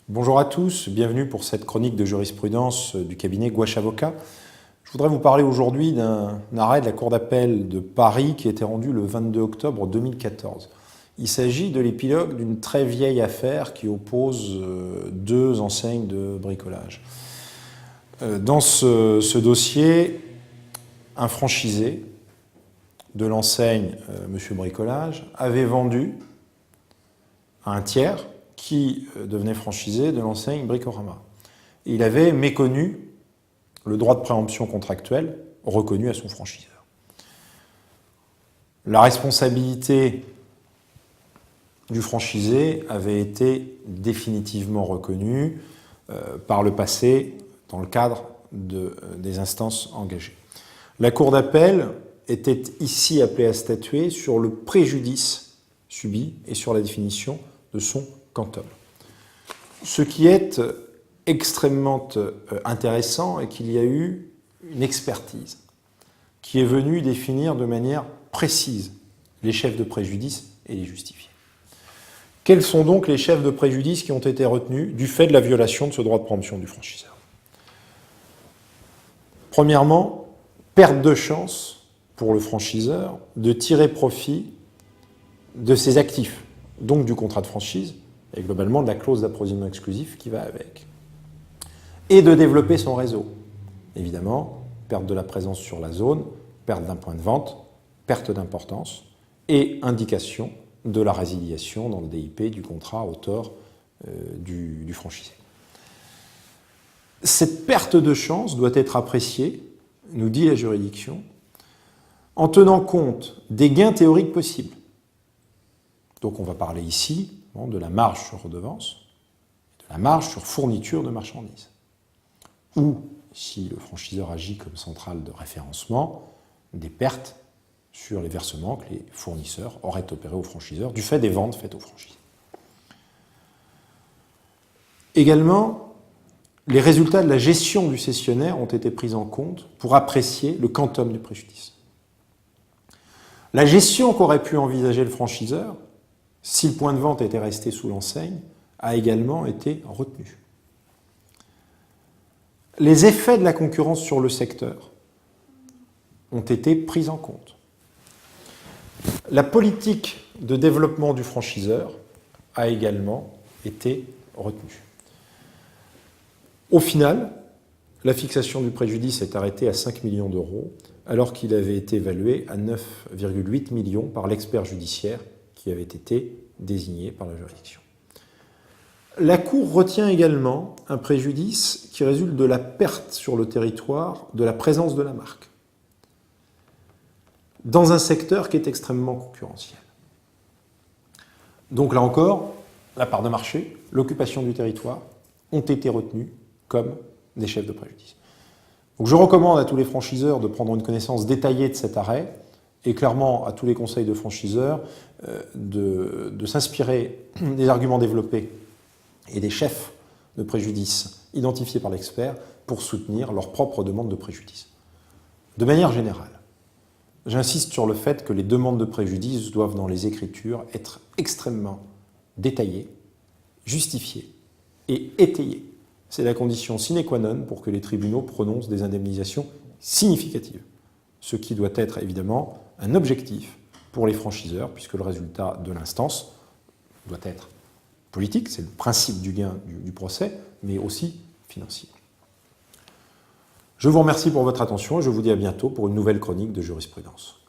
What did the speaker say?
Bonjour à tous, bienvenue pour cette chronique de jurisprudence du cabinet Gouache Avocat. Je voudrais vous parler aujourd'hui d'un arrêt de la Cour d'appel de Paris qui a été rendu le 22 octobre 2014. Il s'agit de l'épilogue d'une très vieille affaire qui oppose deux enseignes de bricolage. Dans ce dossier, un franchisé de l'enseigne Monsieur Bricolage avait vendu à un tiers qui devenait franchisé de l'enseigne Bricorama. Il avait méconnu le droit de préemption contractuel reconnu à son franchiseur. La responsabilité du franchisé avait été définitivement reconnue par le passé dans le cadre des instances engagées. La Cour d'appel était ici appelée à statuer sur le préjudice subi et sur la définition de son quantum. Ce qui est extrêmement intéressant est qu'il y a eu une expertise qui est venue définir de manière précise les chefs de préjudice et les justifier. Quels sont donc les chefs de préjudice qui ont été retenus du fait de la violation de ce droit de préemption du franchiseur? Premièrement, perte de chance pour le franchiseur de tirer profit de ses actifs, donc du contrat de franchise, et globalement de la clause d'approvisionnement exclusif qui va avec, et de développer son réseau. Évidemment, perte de la présence sur la zone, perte d'un point de vente, perte d'importance, et indication de la résiliation dans le DIP du contrat au tort du franchisé. Cette perte de chance doit être appréciée, nous dit la juridiction, en tenant compte des gains théoriques possibles. Donc on va parler ici de la marge sur redevance, de la marge sur fourniture de marchandises. Ou, si le franchiseur agit comme centrale de référencement, des pertes sur les versements que les fournisseurs auraient opérés aux franchiseurs du fait des ventes faites aux franchisés. Également, les résultats de la gestion du cessionnaire ont été pris en compte pour apprécier le quantum du préjudice. La gestion qu'aurait pu envisager le franchiseur, si le point de vente était resté sous l'enseigne, a également été retenue. Les effets de la concurrence sur le secteur ont été pris en compte. La politique de développement du franchiseur a également été retenue. Au final, la fixation du préjudice est arrêtée à 5 millions d'euros, alors qu'il avait été évalué à 9,8 millions par l'expert judiciaire qui avait été désigné par la juridiction. La Cour retient également un préjudice qui résulte de la perte sur le territoire de la présence de la marque, dans un secteur qui est extrêmement concurrentiel. Donc là encore, la part de marché, l'occupation du territoire ont été retenus comme des chefs de préjudice. Donc je recommande à tous les franchiseurs de prendre une connaissance détaillée de cet arrêt et clairement à tous les conseils de franchiseurs de s'inspirer des arguments développés et des chefs de préjudice identifiés par l'expert pour soutenir leur propre demande de préjudice. De manière générale, j'insiste sur le fait que les demandes de préjudice doivent dans les écritures être extrêmement détaillées, justifiées et étayées. C'est la condition sine qua non pour que les tribunaux prononcent des indemnisations significatives, ce qui doit être évidemment un objectif pour les franchiseurs, puisque le résultat de l'instance doit être politique, c'est le principe du gain du procès, mais aussi financier. Je vous remercie pour votre attention et je vous dis à bientôt pour une nouvelle chronique de jurisprudence.